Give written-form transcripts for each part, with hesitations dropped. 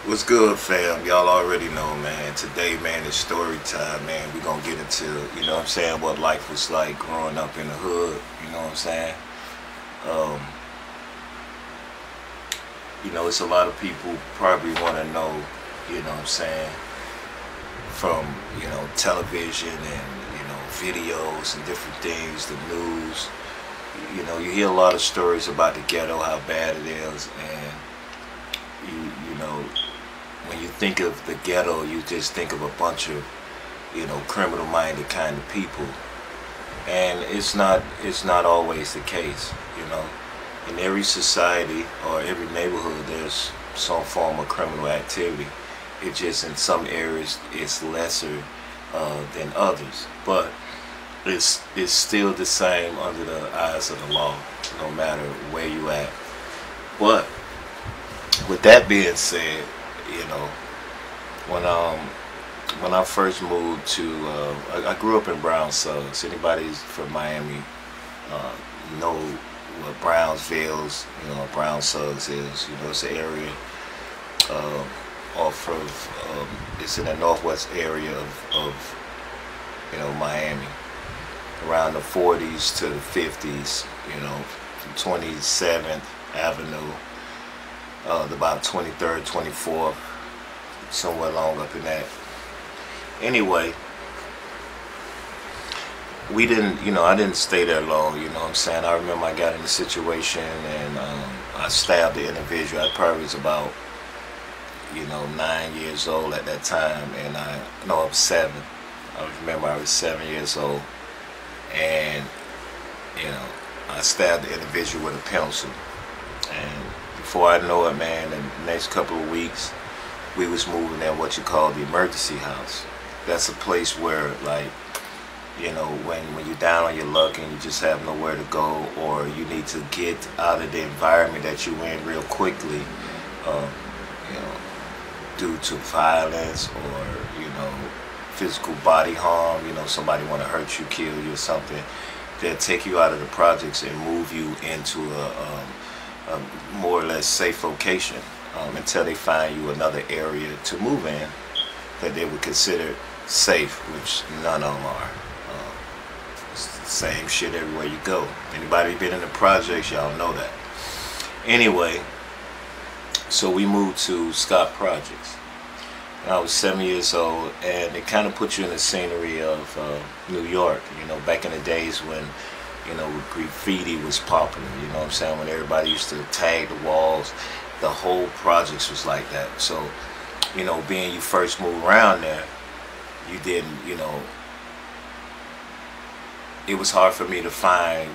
What's good, fam? Y'all already know, man. Today, man, is story time, man. We're gonna get into, you know what I'm saying, what life was like growing up in the hood, you know what I'm saying? Um, it's a lot of people probably want to know, you know what I'm saying, from, television and, videos and different things, the news. You hear a lot of stories about the ghetto, how bad it is, and you know, when you think of the ghetto, you just think of a bunch of, criminal-minded kind of people, and it's not always the case. In every society or every neighborhood, there's some form of criminal activity. It just in some areas it's lesser than others, but it's still the same under the eyes of the law, no matter where you at. But with that being said, when I first moved to, I grew up in Brown Sugs. Anybody from Miami know what Brownsville's, Brown Sugs is. It's an area off of, it's in the northwest area of Miami, around the 40s to the 50s, from 27th Avenue, about 23rd, 24th, somewhere along up in that. Anyway, we didn't, I didn't stay there long, you know what I'm saying? I remember I got in a situation and I stabbed the individual. I probably was about, 9 years old at that time, and I was 7. I remember I was 7 years old, and, I stabbed the individual with a pencil. And before I know it, man, in the next couple of weeks, we was moving in what you call the emergency house. That's a place where, like, when you're down on your luck and you just have nowhere to go, or you need to get out of the environment that you're in real quickly, due to violence or, physical body harm, somebody want to hurt you, kill you or something, they'll take you out of the projects and move you into a more or less safe location until they find you another area to move in that they would consider safe, which none of them are. It's the same shit everywhere you go. Anybody been in the projects, y'all know that. Anyway, so we moved to Scott Projects. I was 7 years old, and it kind of put you in the scenery of New York, back in the days when, graffiti was popular, you know what I'm saying, when everybody used to tag the walls. The whole projects was like that. So, being you first moved around there, you didn't, it was hard for me to find,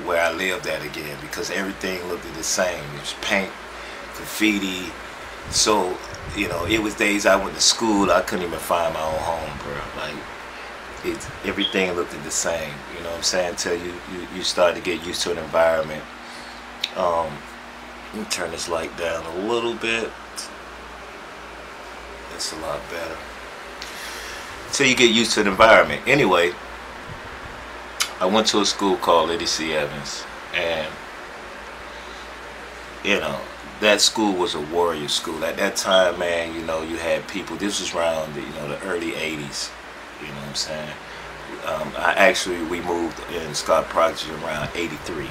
where I lived at again, because everything looked the same. It was paint, graffiti. So, it was days I went to school, I couldn't even find my own home, bro. Like, everything looked the same, you know what I'm saying, until you start to get used to an environment. Let me turn this light down a little bit. That's a lot better. Until you get used to the environment. Anyway, I went to a school called Liddy C. Evans, and, that school was a warrior school. At that time, man, you had people, this was around the early 80s, you know what I'm saying? We moved in Scott Projects around 1983.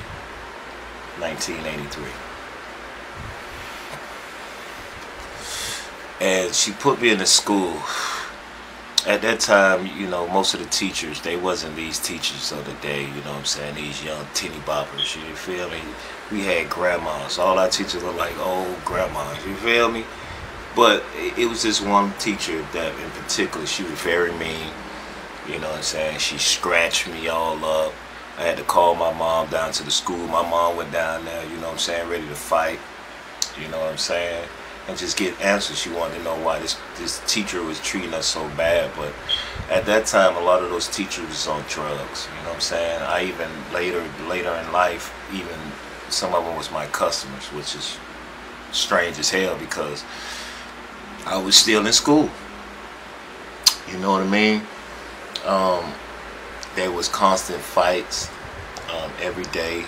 And she put me in the school. At that time, most of the teachers, they wasn't these teachers of the day, you know what I'm saying, these young tinny boppers, you feel me? We had grandmas. All our teachers were like old grandmas, you feel me? But it was this one teacher that in particular, she was very mean, you know what I'm saying? She scratched me all up. I had to call my mom down to the school. My mom went down there, you know what I'm saying, ready to fight, you know what I'm saying? And just get answers. She wanted to know why this teacher was treating us so bad. But at that time, a lot of those teachers was on drugs, you know what I'm saying? I even later in life, even some of them was my customers, which is strange as hell because I was still in school, you know what I mean? There was constant fights every day.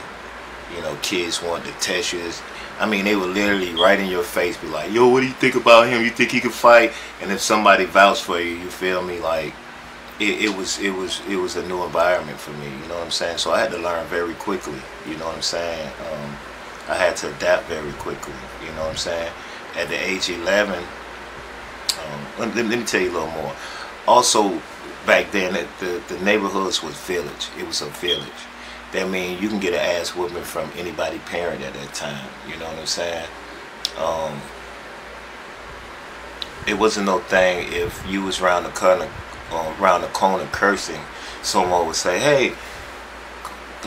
You know, kids want to test you. I mean, they would literally right in your face be like, yo, what do you think about him? You think he can fight? And if somebody vouched for you, you feel me? Like, it was a new environment for me, you know what I'm saying? So I had to learn very quickly, you know what I'm saying? I had to adapt very quickly, you know what I'm saying? At the age of 11, let me tell you a little more. Also, back then, the neighborhoods was village. It was a village. That means you can get an ass whooping from anybody parent at that time, you know what I'm saying? It wasn't no thing if you was around the corner cursing, someone would say, hey,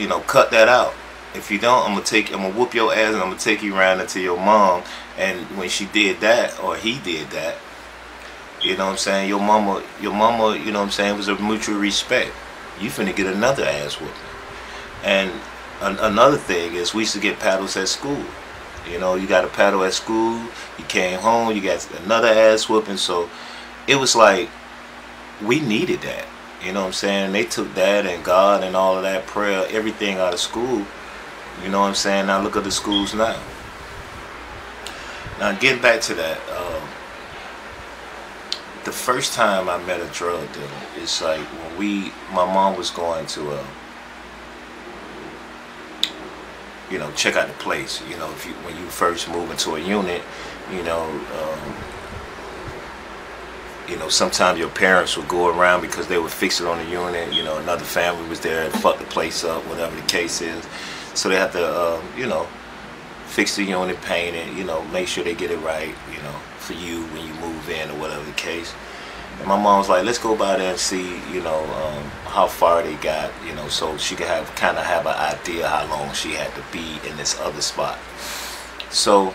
you know, cut that out. If you don't, I'm gonna whoop your ass and I'm gonna take you around into your mom. And when she did that, or he did that, you know what I'm saying, your mama, you know what I'm saying, it was a mutual respect. You finna get another ass whooping. And another thing is, we used to get paddles at school. You know, you got a paddle at school, you came home, you got another ass whooping. So it was like, we needed that. You know what I'm saying? They took that and God and all of that, prayer, everything out of school. You know what I'm saying? Now look at the schools now. Now getting back to that, the first time I met a drug dealer, it's like when my mom was going to you know, check out the place. You know, when you first move into a unit, you know, sometimes your parents would go around because they would fix it on the unit. You know, another family was there and fuck the place up, whatever the case is. So they have to, you know, fix the unit, paint it, you know, make sure they get it right, you know, for you when you move in or whatever the case. And my mom was like, let's go by there and see, you know, how far they got, you know, so she could kind of have an idea how long she had to be in this other spot. So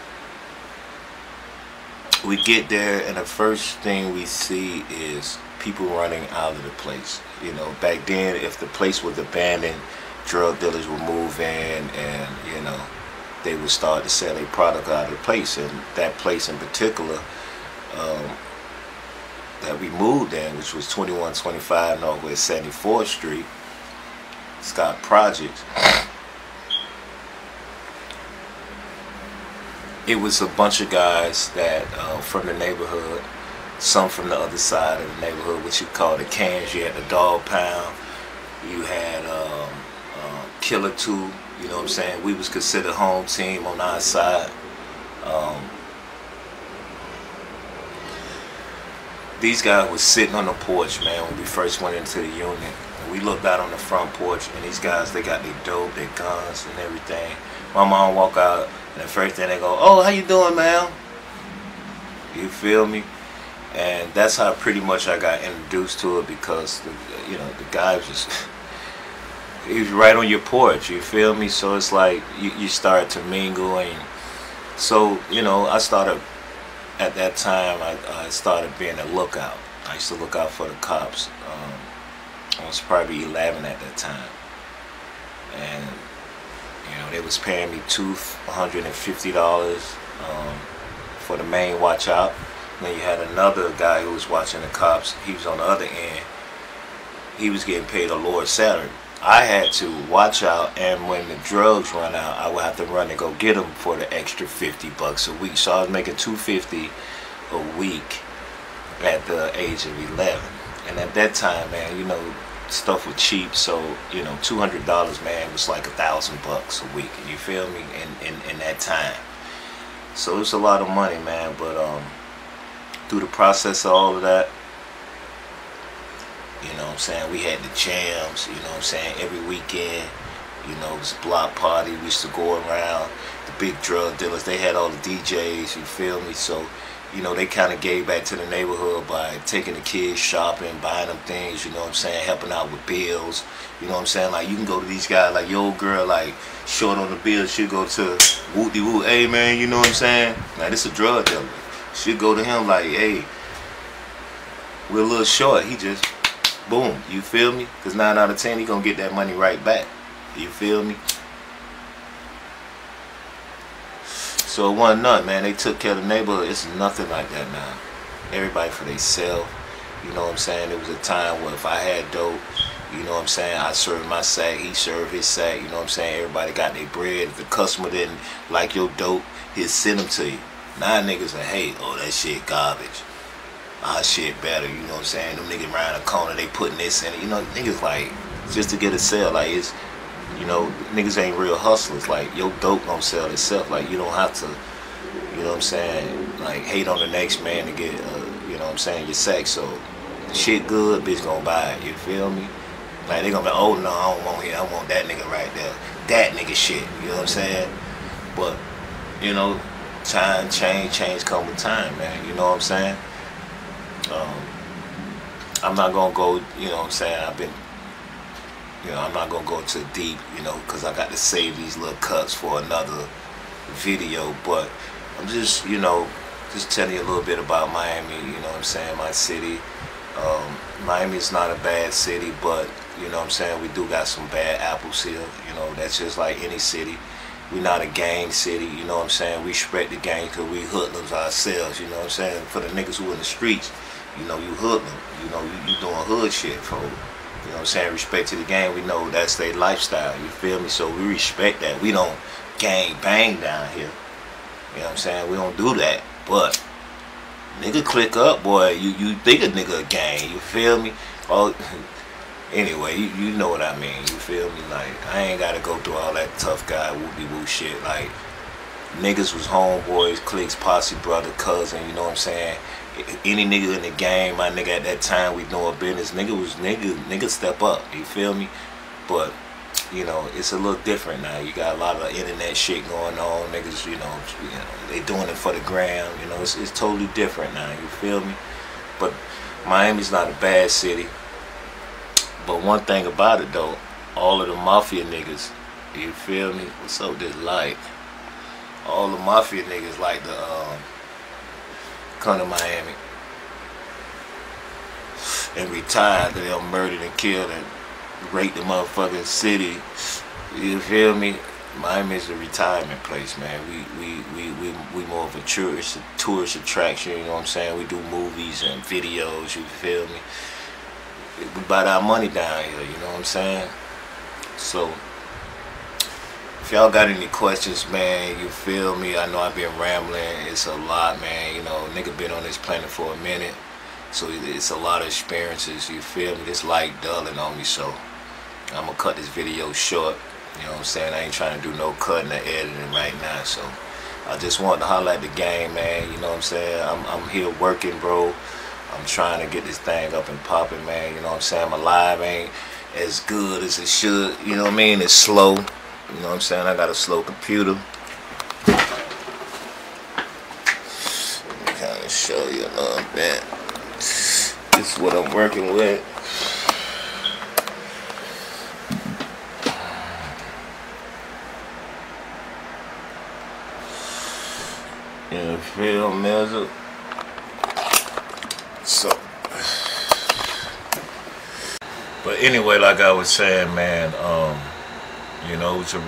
we get there, and the first thing we see is people running out of the place. You know, back then, if the place was abandoned, drug dealers would move in, and you know, they would start to sell their product out of the place. And that place in particular that we moved in, which was 2125 Northwest 74th Street, Scott Projects. It was a bunch of guys that from the neighborhood, some from the other side of the neighborhood, which you call the cans. You had the Dog Pound, you had Killer 2, you know what I'm saying? We was considered home team on our side. These guys was sitting on the porch, man, when we first went into the unit. And we looked out on the front porch, and these guys, they got their dope, their guns, and everything. My mom walk out, and the first thing they go, oh, how you doing, man? You feel me? And that's how pretty much I got introduced to it, because, you know, the guy was just, he was right on your porch, you feel me? So it's like, you start to mingle, and so, you know, I started, at that time, I started being a lookout. I used to look out for the cops. I was probably 11 at that time. And, you know, they was paying me $250 for the main watch out. And then you had another guy who was watching the cops. He was on the other end. He was getting paid a lower salary. I had to watch out, and when the drugs run out, I would have to run and go get them for the extra $50 a week. So I was making $250 a week at the age of 11. And at that time, man, you know, stuff was cheap. So, you know, $200, man, was like $1,000 a week. You feel me? In that time. So it was a lot of money, man. But through the process of all of that, you know what I'm saying, we had the jams, you know what I'm saying, every weekend, you know, it was a block party. We used to go around, the big drug dealers, they had all the DJs, you feel me? So, you know, they kind of gave back to the neighborhood by taking the kids shopping, buying them things, you know what I'm saying, helping out with bills, you know what I'm saying? Like, you can go to these guys, like your old girl, like, short on the bills, she'll go to Whoop-de-Whoop, hey, man, you know what I'm saying? Now, this is a drug dealer. She'll go to him like, hey, we're a little short, he just... boom, you feel me? Because 9 out of 10, he gonna get that money right back. You feel me? So it wasn't nothing, man. They took care of the neighborhood. It's nothing like that now. Everybody for themselves. You know what I'm saying? There was a time where if I had dope, You know what I'm saying? I serve my sack, he served his sack. You know what I'm saying? Everybody got their bread. If the customer didn't like your dope, he'll send them to you. Now niggas are hate, oh, that shit garbage. Our shit better, you know what I'm saying? Them niggas around the corner, they putting this in it. You know, niggas like, just to get a sale, like it's, you know, niggas ain't real hustlers. Like, your dope don't sell itself. Like, you don't have to, you know what I'm saying, like, hate on the next man to get, you know what I'm saying, your sack. So, shit good, bitch gonna buy it, you feel me? Like, they gonna be, oh, no, I don't want him, I want that nigga right there. That nigga shit, you know what I'm saying? But, you know, time, change come with time, man, you know what I'm saying? I'm not gonna go, you know what I'm saying, I'm not gonna go too deep, you know, because I got to save these little cuts for another video. But I'm just, you know, just telling you a little bit about Miami, you know what I'm saying, my city. Miami's not a bad city, but, you know what I'm saying, we do got some bad apples here, you know, that's just like any city. We not a gang city, you know what I'm saying, we respect the gang because we hoodlums ourselves, you know what I'm saying. For the niggas who in the streets, you know, you hoodlum, you know, you doing hood shit, folks. You know what I'm saying? Respect to the game. We know that's their lifestyle. You feel me? So we respect that. We don't gang bang down here. You know what I'm saying? We don't do that. But nigga click up, boy. You think a nigga a gang. You feel me? Oh, anyway, you know what I mean. You feel me? Like, I ain't got to go through all that tough guy whoopie-woo shit. Like, niggas was homeboys, cliques, posse, brother, cousin. You know what I'm saying? Any nigga in the game, my nigga at that time, we doing business. Nigga step up, you feel me? But, you know, it's a little different now. You got a lot of internet shit going on. Niggas, you know they doing it for the gram. You know, it's totally different now, you feel me? But Miami's not a bad city. But one thing about it, though, all of the mafia niggas, you feel me? What's up with this light? All the mafia niggas like the, come to Miami and retire. They'll murdered and killed and raped the motherfucking city. You feel me? Miami's a retirement place, man. We more of a tourist attraction. You know what I'm saying? We do movies and videos. You feel me? We bite our money down here. You know what I'm saying? So, if y'all got any questions, man, you feel me? I know I've been rambling. It's a lot, man. You know, nigga been on this planet for a minute. So it's a lot of experiences, you feel me? This light dulling on me, so I'm going to cut this video short. You know what I'm saying? I ain't trying to do no cutting or editing right now. So I just wanted to holler at the game, man. You know what I'm saying? I'm here working, bro. I'm trying to get this thing up and popping, man. You know what I'm saying? My live ain't as good as it should. You know what I mean? It's slow. You know what I'm saying? I got a slow computer. Let me kind of show you a little bit. This is what I'm working with. You feel me? So, but anyway, like I was saying, man, you know, it was a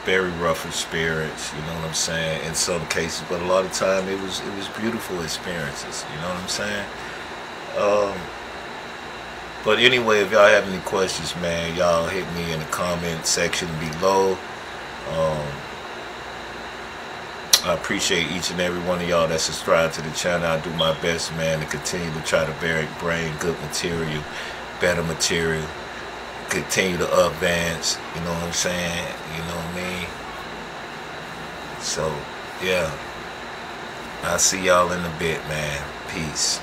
very rough experience, you know what I'm saying, in some cases, but a lot of time it was beautiful experiences, you know what I'm saying. But anyway, if y'all have any questions, man, y'all hit me in the comment section below. I appreciate each and every one of y'all that subscribe to the channel. I do my best, man, to continue to try to bring good material, better material, continue to advance, you know what I'm saying, you know what I mean. So, yeah, I'll see y'all in a bit, man. Peace.